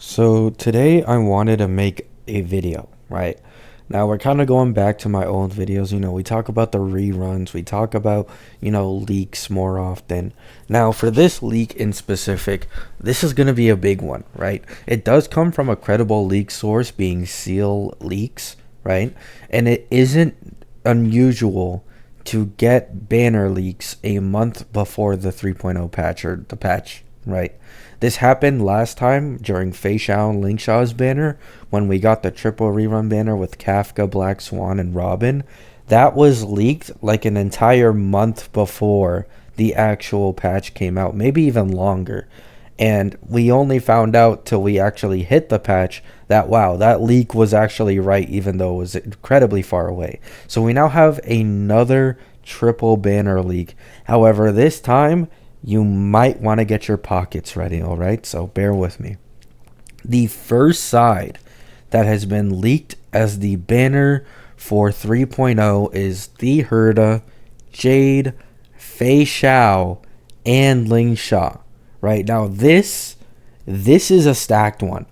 So today I wanted to make a video, right? Now we're kind of going back to my old videos. We talk about the reruns, we talk about, leaks more often. Now for this leak in specific, this is going to be a big one, right? It does come from a credible leak source being Seal Leaks, right? And it isn't unusual to get banner leaks a month before the 3.0 patch or the patch, right? This happened last time during Fei Xiao and Ling Shao's banner when we got the triple rerun banner with Kafka, Black Swan, and Robin. That was leaked like an entire month before the actual patch came out, maybe even longer. And we only found out till we actually hit the patch that wow, that leak was actually right, even though it was incredibly far away. So we now have another triple banner leak. However, this time you might want to get your pockets ready, all right? So bear with me. The first side that has been leaked as the banner for 3.0 is the Herda, Jade, Fei Xiao, and Ling Sha. Right now, this is a stacked one.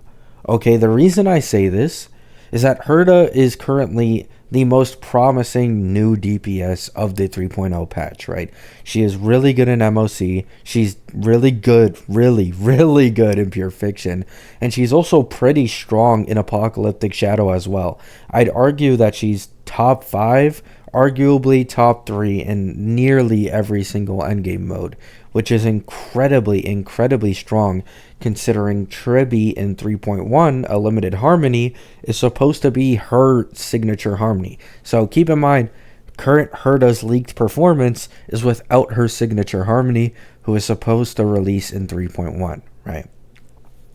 Okay, the reason I say this is that Herda is currently the most promising new DPS of the 3.0 patch, right? She is really good in MOC. She's really good, really good in Pure Fiction. And she's also pretty strong in Apocalyptic Shadow as well. I'd argue that she's top 5, arguably top 3 in nearly every single endgame mode, which is incredibly strong considering Trebi in 3.1, a limited harmony, is supposed to be her signature harmony. So keep in mind, current Herda's leaked performance is without her signature harmony, who is supposed to release in 3.1, right?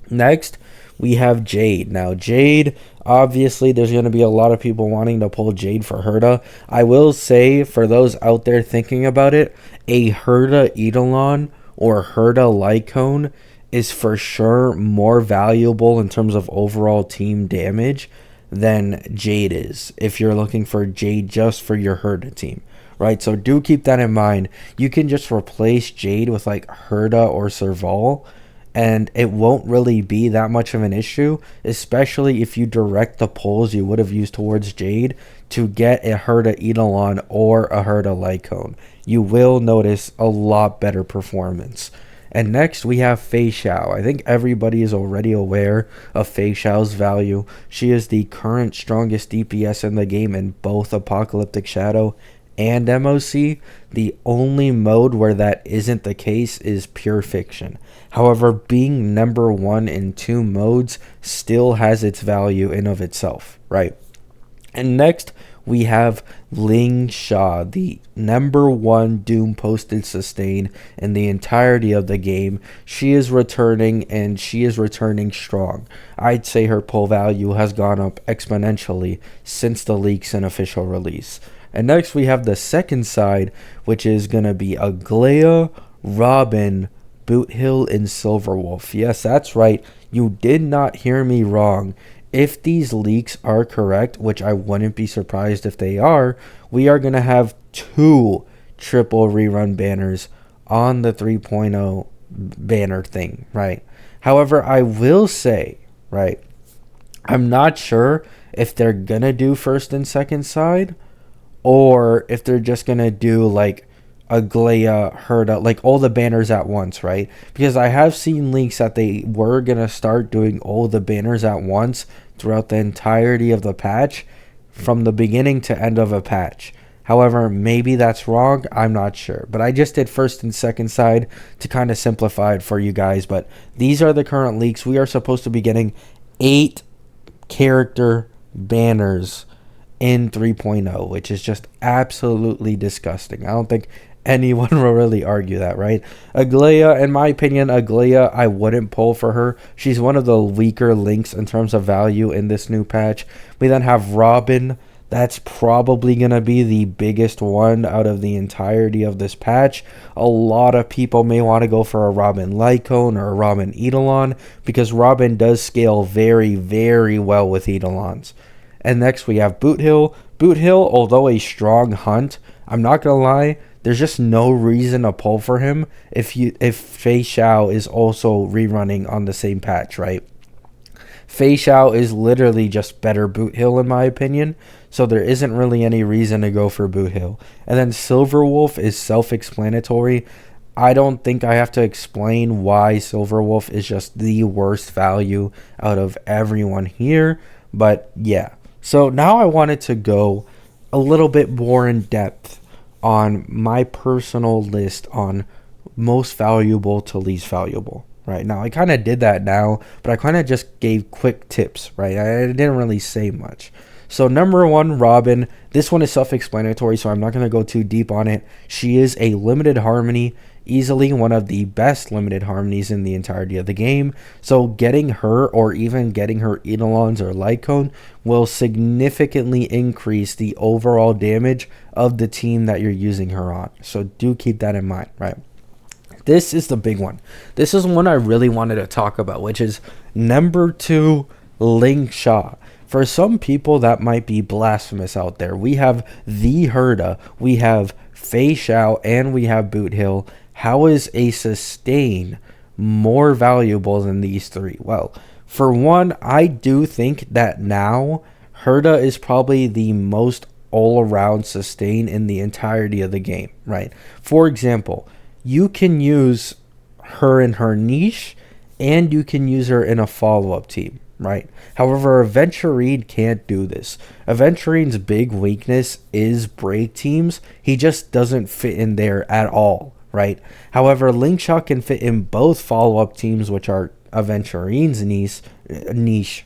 Next, we have Jade. Now, Jade, obviously, there's going to be a lot of people wanting to pull Jade for Herda. I will say, for those out there thinking about it, a Herda Eidolon or Herda Lycone is for sure more valuable in terms of overall team damage than Jade is, if you're looking for Jade just for your Herda team. Right, so do keep that in mind. You can just replace Jade with like Herda or Serval, and it won't really be that much of an issue, especially if you direct the pulls you would have used towards Jade to get a Herda Eidolon or a Herda Lycone. You will notice a lot better performance. And next we have Fei Xiao. I think everybody is already aware of Fei Xiao's value. She is the current strongest DPS in the game in both Apocalyptic Shadow and MOC. The only mode where that isn't the case is Pure Fiction. However, being number 1 in 2 modes still has its value in of itself, right? And next, we have Ling Sha, the number 1 Doom posted sustain in the entirety of the game. She is returning, and she is returning strong. I'd say her pull value has gone up exponentially since the leaks and official release. And next we have the second side, which is going to be Aglaya, Robin, Boot Hill, and Silverwolf. Yes, that's right. You did not hear me wrong. If these leaks are correct, which I wouldn't be surprised if they are, we are going to have 2 triple rerun banners on the 3.0 banner thing, right? However, I will say, right, I'm not sure if they're going to do first and second side, or if they're just going to do like Aglaya, Herda, like all the banners at once, right? Because I have seen leaks that they were going to start doing all the banners at once throughout the entirety of the patch from the beginning to end of a patch. However, maybe that's wrong. I'm not sure. But I just did first and second side to kind of simplify it for you guys. But these are the current leaks. We are supposed to be getting 8 character banners in 3.0, which is just absolutely disgusting. I don't think anyone will really argue that, right? Aglaya, in my opinion, Aglaya, I wouldn't pull for her. She's one of the weaker links in terms of value in this new patch. We then have Robin. That's probably going to be the biggest one out of the entirety of this patch. A lot of people may want to go for a Robin Lycone or a Robin Eidolon because Robin does scale very well with Eidolons. And next we have Boot Hill. Boot Hill, although a strong hunt, I'm not going to lie, there's just no reason to pull for him if Fei Xiao is also rerunning on the same patch, right? Fei Xiao is literally just better Boot Hill in my opinion. So there isn't really any reason to go for Boot Hill. And then Silverwolf is self-explanatory. I don't think I have to explain why Silverwolf is just the worst value out of everyone here. But yeah. So now I wanted to go a little bit more in depth on my personal list on most valuable to least valuable. Right now, I kind of did that now, but I kind of just gave quick tips, right? I didn't really say much. So number one, Robin. This one is self-explanatory, so I'm not going to go too deep on it. She is a limited harmony, easily one of the best limited harmonies in the entirety of the game. So getting her or even getting her Eidolons or Lycone will significantly increase the overall damage of the team that you're using her on. So do keep that in mind, right? This is the big one. This is one I really wanted to talk about, which is number 2, Ling Sha. For some people, that might be blasphemous out there. We have the Herda, we have Fei Xiao, and we have Boot Hill. How is a sustain more valuable than these three? Well, for one, I do think that now Herda is probably the most all-around sustain in the entirety of the game, right? For example, you can use her in her niche, and you can use her in a follow-up team, right? However, Aventurine can't do this. Aventurine's big weakness is break teams. He just doesn't fit in there at all, right? However, Lingsha can fit in both follow-up teams, which are Aventurine's niche,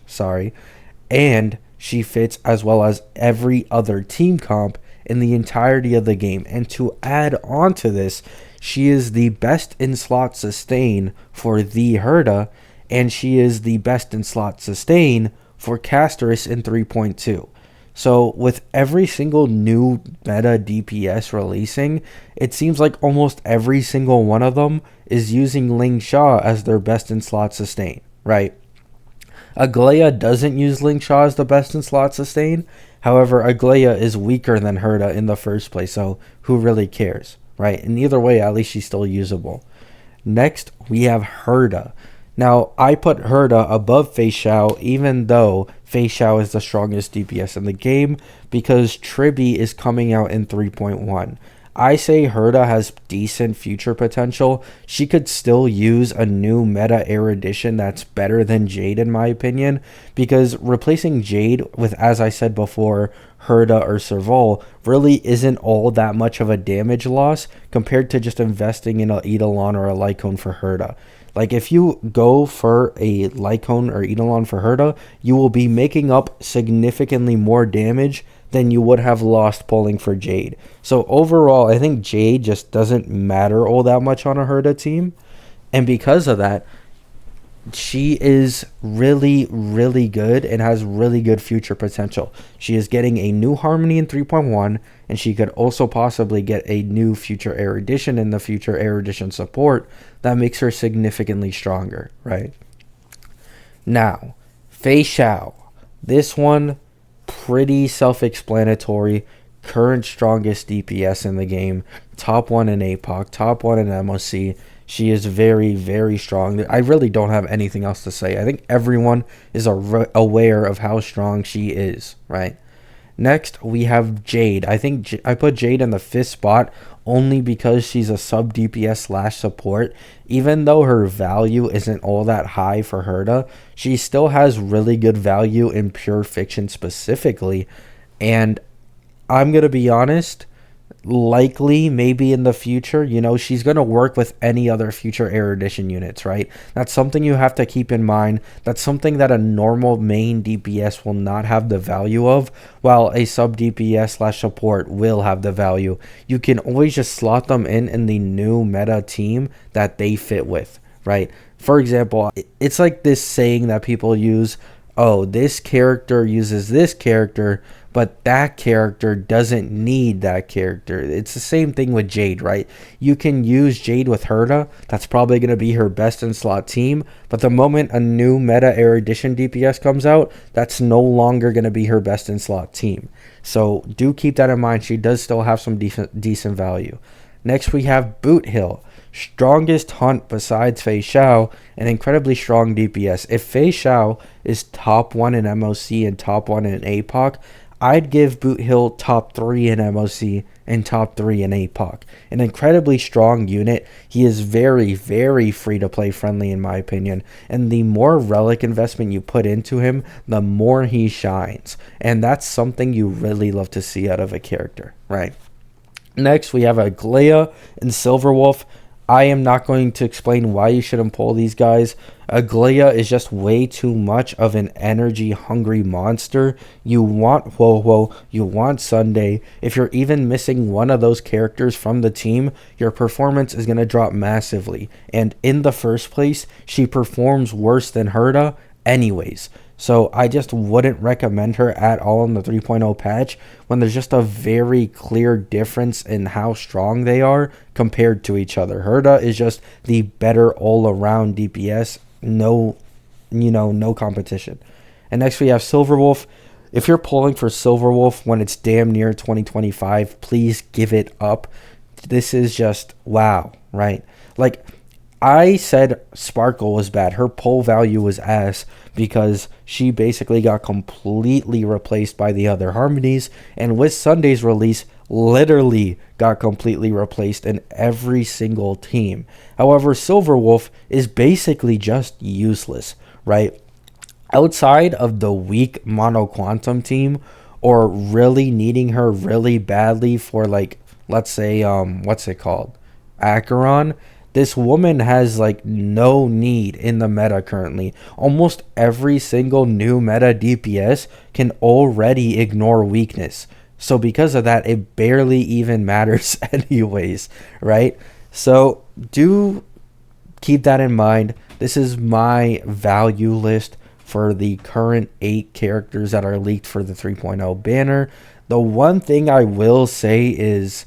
and she fits as well as every other team comp in the entirety of the game. And to add on to this, she is the best in slot sustain for the Herda, and she is the best in slot sustain for Casterus in 3.2. So with every single new meta DPS releasing, it seems like almost every single one of them is using Ling Sha as their best in slot sustain, right? Aglaia doesn't use Ling Sha as the best in slot sustain. However, Aglaia is weaker than Herda in the first place, so who really cares, right? And either way, at least she's still usable. Next, we have Herda. Now, I put Herda above Fei Xiao, even though Fei Xiao is the strongest DPS in the game, because Tribby is coming out in 3.1. I say Herda has decent future potential. She could still use a new meta erudition that's better than Jade in my opinion, because replacing Jade with, as I said before, Herda or Serval really isn't all that much of a damage loss compared to just investing in a Eidolon or a Lycone for Herda. Like, if you go for a Lycone or Eidolon for Herda, you will be making up significantly more damage than you would have lost pulling for Jade. So overall, I think Jade just doesn't matter all that much on a Herda team. And because of that, she is really, really good and has really good future potential. She is getting a new Harmony in 3.1, and she could also possibly get a new future erudition in the future erudition support that makes her significantly stronger, right? Now, Fei Xiao. This one, pretty self-explanatory. Current strongest DPS in the game. Top 1 in APOC, top 1 in MOC. She is very, very strong. I really don't have anything else to say. I think everyone is aware of how strong she is, right? Next, we have Jade. I think I put Jade in the 5th spot only because she's a sub-DPS / support. Even though her value isn't all that high for Herda, she still has really good value in Pure Fiction specifically. And I'm going to be honest, likely maybe in the future, she's going to work with any other future erudition units, right? That's something you have to keep in mind. That's something that a normal main DPS will not have the value of, while a sub DPS / support will have the value. You can always just slot them in the new meta team that they fit with, right? For example, it's like this saying that people use, oh, this character uses this character, but that character doesn't need that character. It's the same thing with Jade, right? You can use Jade with Herda. That's probably going to be her best in slot team. But the moment a new meta erudition DPS comes out, that's no longer going to be her best in slot team. So do keep that in mind. She does still have some decent value. Next, we have Boot Hill. strongest hunt besides Fei Xiao, and incredibly strong DPS. If Fei Xiao is top 1 in MOC and top 1 in APOC, I'd give Boot Hill top 3 in MOC and top 3 in APOC. An incredibly strong unit. He is very, very free to play friendly in my opinion. And the more relic investment you put into him, the more he shines. And that's something you really love to see out of a character, right? Next, we have Aglaia and Silverwolf. I am not going to explain why you shouldn't pull these guys. Aglaia is just way too much of an energy-hungry monster. You want Wowo, you want Sunday. If you're even missing one of those characters from the team, your performance is going to drop massively. And in the first place, she performs worse than Herta anyways. So I just wouldn't recommend her at all in the 3.0 patch when there's just a very clear difference in how strong they are compared to each other. Herta is just the better all-around DPS. No competition. And next we have Silverwolf. If you're pulling for Silverwolf when it's damn near 2025, please give it up. This is just wow, right? Like, I said Sparkle was bad. Her pull value was ass because she basically got completely replaced by the other Harmonies. And with Sunday's release, literally got completely replaced in every single team. However, Silverwolf is basically just useless, right? Outside of the weak Mono Quantum team or really needing her really badly for, like, let's say, what's it called? Acheron. This woman has like no need in the meta currently. Almost every single new meta DPS can already ignore weakness. So because of that, it barely even matters anyways, right? So do keep that in mind. This is my value list for the current 8 characters that are leaked for the 3.0 banner. The one thing I will say is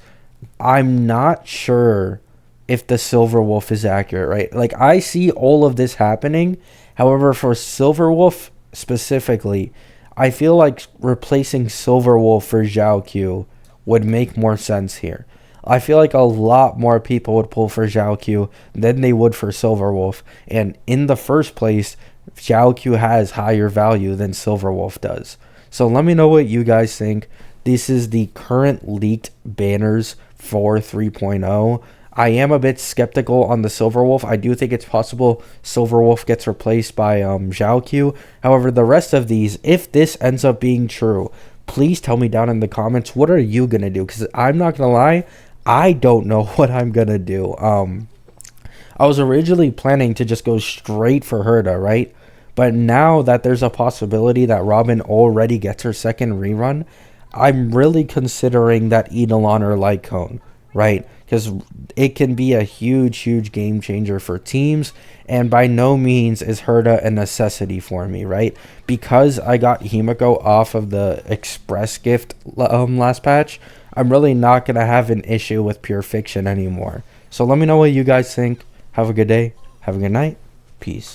I'm not sure if the Silverwolf is accurate, right? Like, I see all of this happening. However, for Silverwolf specifically, I feel like replacing Silverwolf for Zhao Q would make more sense here. I feel like a lot more people would pull for Zhao Q than they would for Silverwolf. And in the first place, Zhao Q has higher value than Silverwolf does. So let me know what you guys think. This is the current leaked banners for 3.0. I am a bit skeptical on the Silverwolf. I do think it's possible Silverwolf gets replaced by Zhao Q. However, the rest of these, if this ends up being true, please tell me down in the comments, what are you going to do? Because I'm not going to lie, I don't know what I'm going to do. I was originally planning to just go straight for Herta, right? But now that there's a possibility that Robin already gets her second rerun, I'm really considering that Eidolon or Lycone, right? Because it can be a huge game changer for teams, and by no means is Herta a necessity for me, right? Because I got Himiko off of the Express gift last patch, I'm really not going to have an issue with Pure Fiction anymore. So let me know what you guys think. Have a good day. Have a good night. Peace.